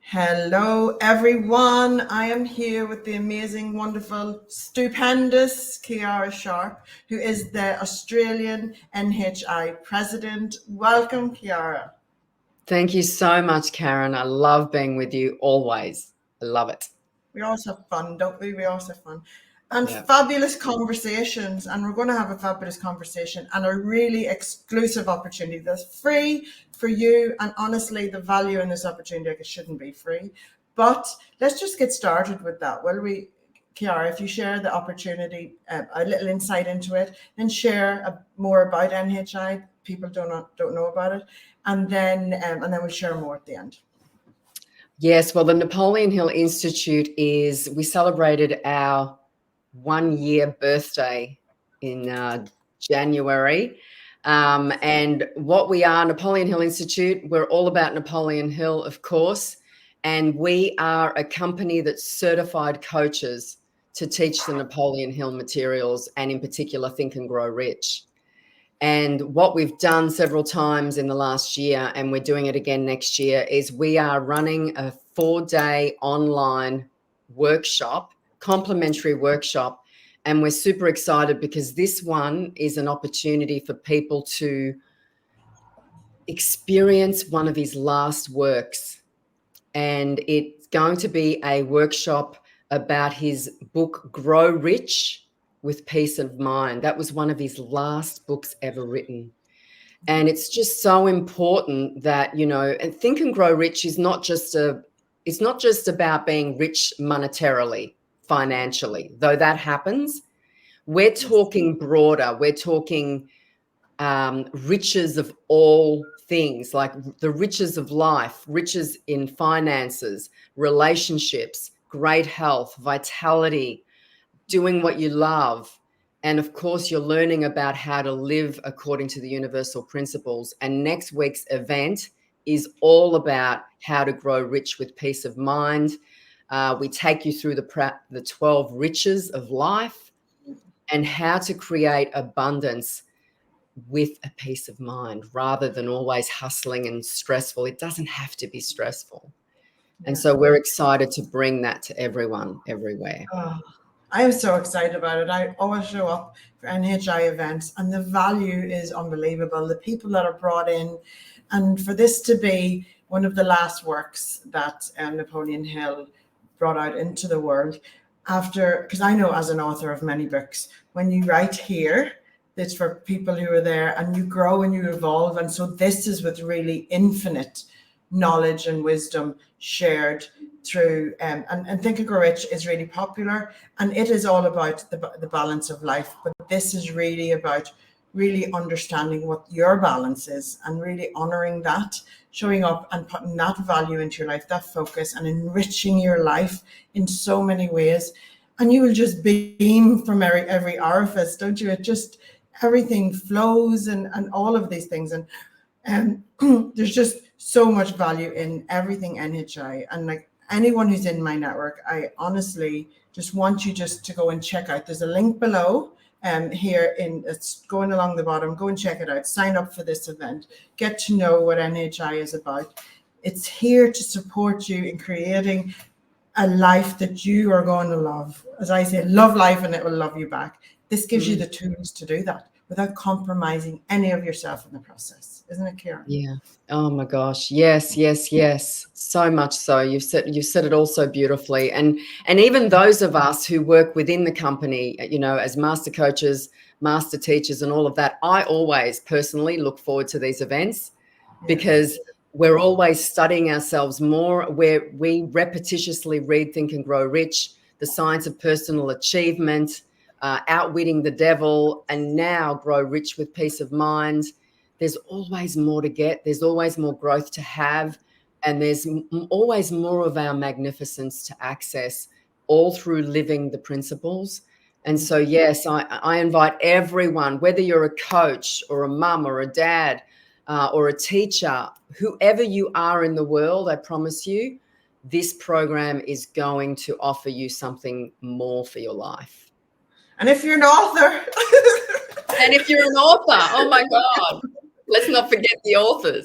Hello, everyone. I am here with the amazing, wonderful, stupendous Kiara Sharp, who is the Australian NHI president. Welcome, Kiara. Thank you so much, Karen. I love being with you always. I love it. We always have fun, don't we? We always have fun. And Yeah. fabulous conversations. And we're going to have a fabulous conversation and a really exclusive opportunity that's free for you. And honestly, the value in this opportunity, like, it shouldn't be free. But let's just get started with that. Will we, Kiara, if you share the opportunity, a little insight into it, then share more about NHI. People don't know about it. And then we'll share more at the end. Yes, well, the Napoleon Hill Institute we celebrated our 1-year birthday in January. And what we are, Napoleon Hill Institute, we're all about Napoleon Hill, of course. And we are a company that's certified coaches to teach the Napoleon Hill materials, and in particular, Think and Grow Rich. And what we've done several times in the last year, and we're doing it again next year, is we are running a 4-day online workshop, complimentary workshop. And we're super excited because this one is an opportunity for people to experience one of his last works. And it's going to be a workshop about his book, Grow Rich with Peace of Mind. That was one of his last books ever written. And it's just so important that, and Think and Grow Rich is not just about being rich monetarily, financially, though that happens. We're talking broader. We're talking riches of all things, like the riches of life, riches in finances, relationships, great health, vitality, doing what you love. And of course, you're learning about how to live according to the universal principles. And next week's event is all about how to grow rich with peace of mind. We take you through the 12 riches of life and how to create abundance with a peace of mind rather than always hustling and stressful. It doesn't have to be stressful. Yeah. And so we're excited to bring that to everyone, everywhere. Oh, I am so excited about it. I always show up for NHI events and the value is unbelievable. The people that are brought in, and for this to be one of the last works that Napoleon Hill brought out into the world because I know as an author of many books, when you write here, it's for people who are there and you grow and you evolve. And so this is with really infinite knowledge and wisdom shared through and Think and Grow Rich is really popular, and it is all about the balance of life. But this is really about really understanding what your balance is and really honoring that, showing up and putting that value into your life, that focus, and enriching your life in so many ways. And you will just beam from every orifice, don't you? It just everything flows and all of these things. And there's just so much value in everything NHI. And like anyone who's in my network, I honestly just want you just to go and check out. There's a link below here it's going along the bottom. Go and check it out. Sign up for this event. Get to know what NHI is about. It's here to support you in creating a life that you are going to love. As I say, love life and it will love you back. This gives you the tools to do that without compromising any of yourself in the process. Isn't it, Karen? Yeah. Oh my gosh. Yes, yes, yes. So much so. You've said it all so beautifully. And even those of us who work within the company, as master coaches, master teachers and all of that, I always personally look forward to these events because we're always studying ourselves more, where we repetitiously read Think and Grow Rich, The Science of Personal Achievement, Outwitting the Devil, and now Grow Rich with Peace of Mind. There's always more to get. There's always more growth to have. And there's always more of our magnificence to access, all through living the principles. And so, yes, I invite everyone, whether you're a coach or a mum or a dad or a teacher, whoever you are in the world, I promise you, this program is going to offer you something more for your life. And if you're an author. And if you're an author, oh my God. Let's not forget the authors.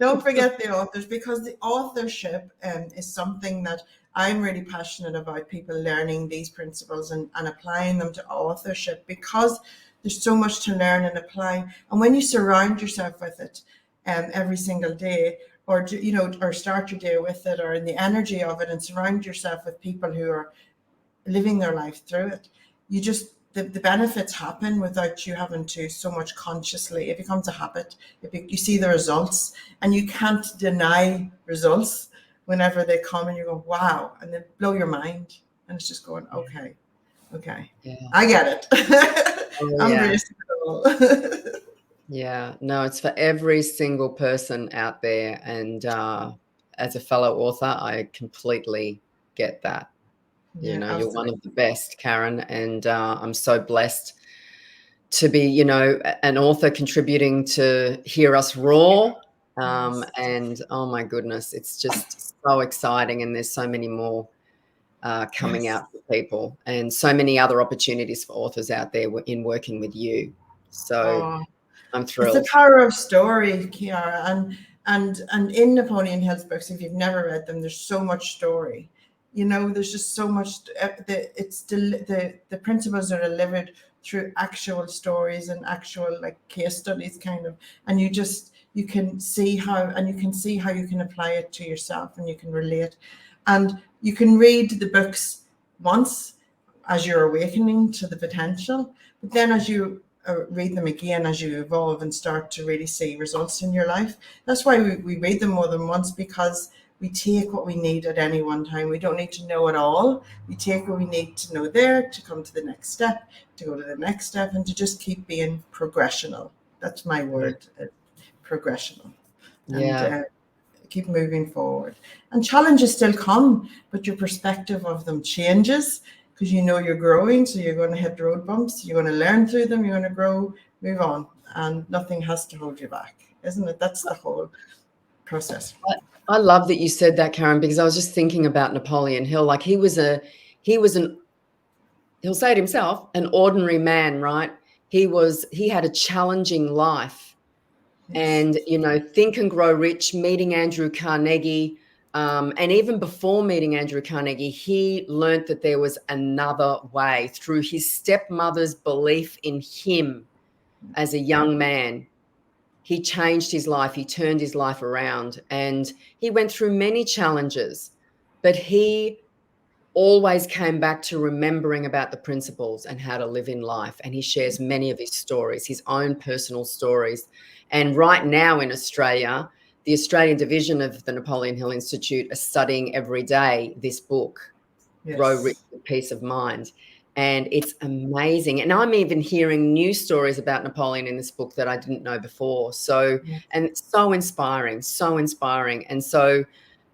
Don't forget the authors, because the authorship is something that I'm really passionate about, people learning these principles and applying them to authorship, because there's so much to learn and apply. And when you surround yourself with it every single day, or or start your day with it, or in the energy of it, and surround yourself with people who are living their life through it, you just, the benefits happen without you having to so much consciously. It becomes a habit. You see the results, and you can't deny results whenever they come, and you go, wow, and they blow your mind, and it's just going, okay, Yeah. I get it. Oh, I'm yeah. bracing it all. Yeah, no, it's for every single person out there. And as a fellow author, I completely get that. Yeah, You're one absolutely. of the best, Karen. And I'm so blessed to be, an author contributing to Hear Us Roar. Yes. And oh my goodness, it's just so exciting. And there's so many more coming Yes. out for people, and so many other opportunities for authors out there in working with you. So Oh, I'm it's the thrilled. power of story, Kiara, and in Napoleon Hill's books, if you've never read them, there's so much story. There's just so much. The principles are delivered through actual stories and actual, like, case studies, kind of, and you can see how you can apply it to yourself, and you can relate, and you can read the books once as you're awakening to the potential, but then as you read them again, as you evolve and start to really see results in your life. That's why we read them more than once, because we take what we need at any one time. We don't need to know it all. We take what we need to know there to come to the next step, to go to the next step, and to just keep being progressional. That's my word, progressional. And Yeah. keep moving forward. And challenges still come, but your perspective of them changes, because you're growing, so you're going to hit road bumps, you're going to learn through them, you're going to grow, move on, and nothing has to hold you back, isn't it? That's the whole process. I love that you said that, Karen, because I was just thinking about Napoleon Hill. Like, he'll say it himself, an ordinary man, right? He had a challenging life. Yes. And, Think and Grow Rich, meeting Andrew Carnegie. And even before meeting Andrew Carnegie, he learned that there was another way through his stepmother's belief in him as a young man. He changed his life. He turned his life around, and he went through many challenges, but he always came back to remembering about the principles and how to live in life. And he shares many of his stories, his own personal stories. And right now in Australia, the Australian division of the Napoleon Hill Institute are studying every day this book, Yes. Grow Rich with Peace of Mind. And it's amazing. And I'm even hearing new stories about Napoleon in this book that I didn't know before. So, Yeah. and it's so inspiring, so inspiring. And so,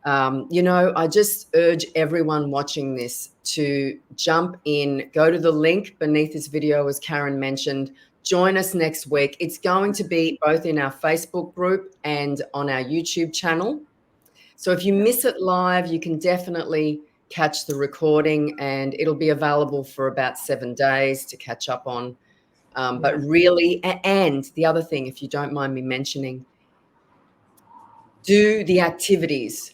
I just urge everyone watching this to jump in, go to the link beneath this video, as Karen mentioned. Join us next week. It's going to be both in our Facebook group and on our YouTube channel. So if you miss it live, you can definitely catch the recording, and it'll be available for about 7 days to catch up on. But really, and the other thing, if you don't mind me mentioning, do the activities.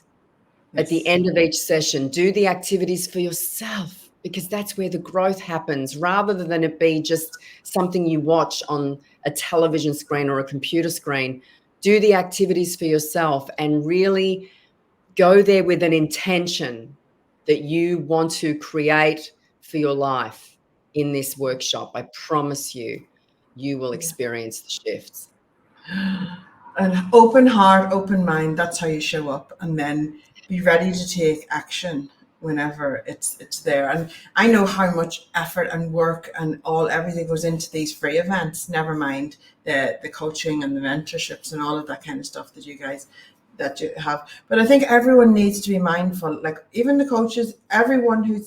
At the end of each session, do the activities for yourself, because that's where the growth happens, rather than it be just something you watch on a television screen or a computer screen. Do the activities for yourself and really go there with an intention that you want to create for your life in this workshop. I promise you, you will experience the shifts. An open heart, open mind, that's how you show up, and then be ready to take action whenever it's there. And I know how much effort and work and everything goes into these free events, never mind the coaching and the mentorships and all of that kind of stuff that you guys that you have. But I think everyone needs to be mindful, like even the coaches, everyone who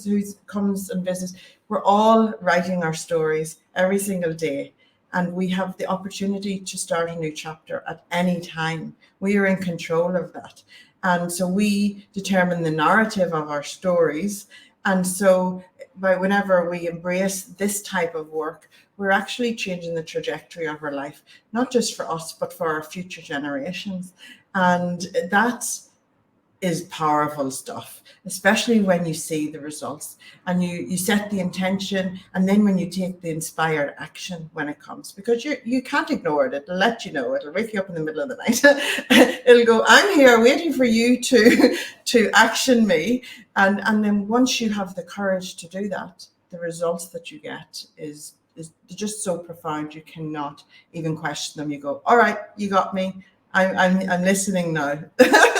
comes and visits, we're all writing our stories every single day. And we have the opportunity to start a new chapter at any time. We are in control of that. And so we determine the narrative of our stories. And so whenever we embrace this type of work, we're actually changing the trajectory of our life, not just for us, but for our future generations. And that is powerful stuff, especially when you see the results and you set the intention, and then when you take the inspired action when it comes, because you can't ignore it. It'll let you know. It'll wake you up in the middle of the night. It'll go, I'm here waiting for you to action me. And then once you have the courage to do that, the results that you get is just so profound, you cannot even question them. You go, all right, you got me. I'm listening now.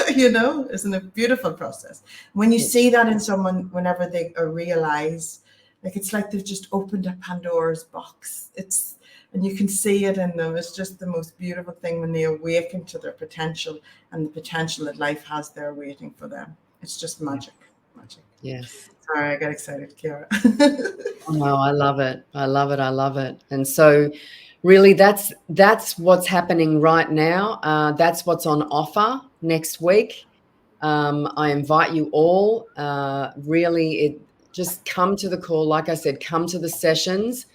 Isn't it a beautiful process? When you see that in someone, whenever they realize, like, it's like they've just opened a Pandora's box. And you can see it in them. It's just the most beautiful thing when they awaken to their potential and the potential that life has there waiting for them. It's just magic. Yes. Sorry, I got excited, Ciara. Oh, I love it. I love it. I love it. And so really that's what's happening right now. That's what's on offer next week. I invite you all, just come to the call. Like I said, come to the sessions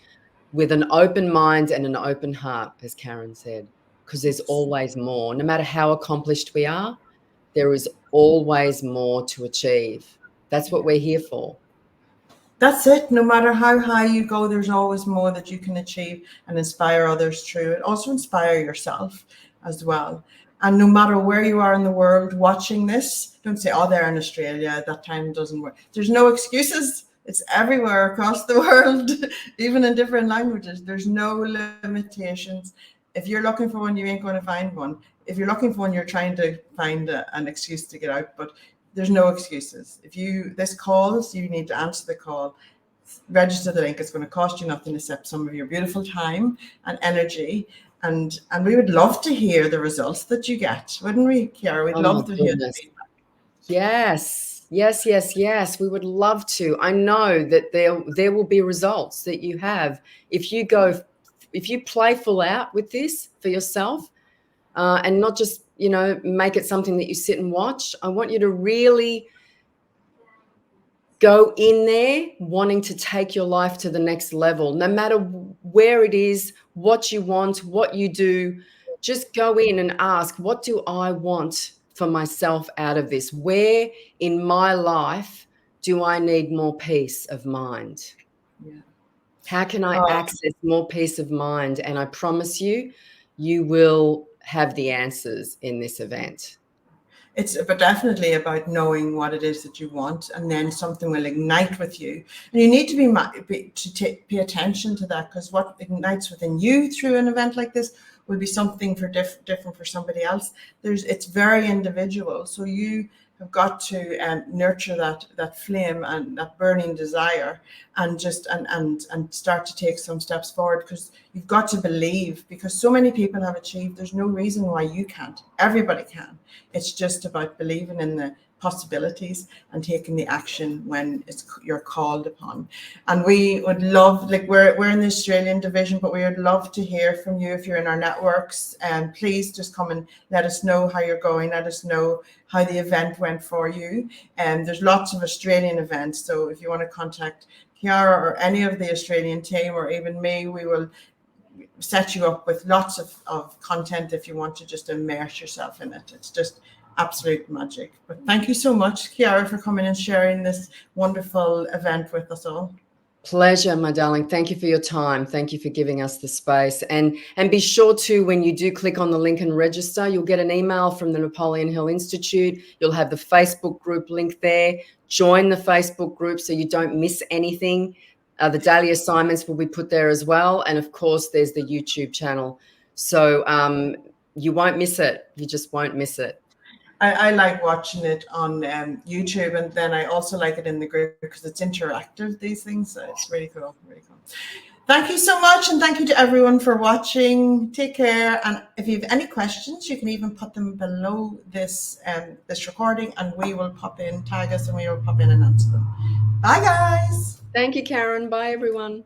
with an open mind and an open heart, as Karen said, because there's always more. No matter how accomplished we are, there is always more to achieve. That's what we're here for. That's it. No matter how high you go, there's always more that you can achieve and inspire others through it. Also inspire yourself as well. And no matter where you are in the world watching this, don't say, oh, they're in Australia, that time doesn't work. There's no excuses. It's everywhere across the world, even in different languages. There's no limitations. If you're looking for one, you ain't going to find one. If you're looking for one, you're trying to find an excuse to get out. But there's no excuses. If this calls, you need to answer the call, register the link. It's going to cost you nothing except some of your beautiful time and energy. And we would love to hear the results that you get, wouldn't we, Ciara? We'd love to hear the feedback. Yes. We would love to. I know that there will be results that you have if you play full out with this for yourself, and not just make it something that you sit and watch. I want you to really go in there wanting to take your life to the next level, no matter where it is, what you want, what you do. Just go in and ask, what do I want for myself out of this? Where in my life do I need more peace of mind? Yeah. How can I access more peace of mind? And I promise you, you will have the answers in this event. It's definitely about knowing what it is that you want, and then something will ignite with you. And you need to pay attention to that, because what ignites within you through an event like this will be something different for somebody else. It's very individual. So you have got to nurture that flame and that burning desire, and start to take some steps forward, because you've got to believe, because so many people have achieved. There's no reason why you can't. Everybody can. It's just about believing in the possibilities and taking the action when you're called upon. And we would love, we're in the Australian division, but we would love to hear from you if you're in our networks. And please just come and let us know how you're going. Let us know how the event went for you. And there's lots of Australian events. So if you want to contact Ciara or any of the Australian team, or even me, we will set you up with lots of content if you want to just immerse yourself in it. It's just absolute magic. But thank you so much, Ciara, for coming and sharing this wonderful event with us all. Pleasure, my darling. Thank you for your time. Thank you for giving us the space. And be sure to, when you do click on the link and register, you'll get an email from the Napoleon Hill Institute. You'll have the Facebook group link there. Join the Facebook group so you don't miss anything. The daily assignments will be put there as well. And of course, there's the YouTube channel. So you won't miss it. You just won't miss it. I like watching it on YouTube, and then I also like it in the group because it's interactive, these things. So it's really cool, really cool. Thank you so much, and thank you to everyone for watching. Take care, and if you have any questions, you can even put them below this recording, and we will tag us, and we will pop in and answer them. Bye, guys. Thank you, Karen. Bye, everyone.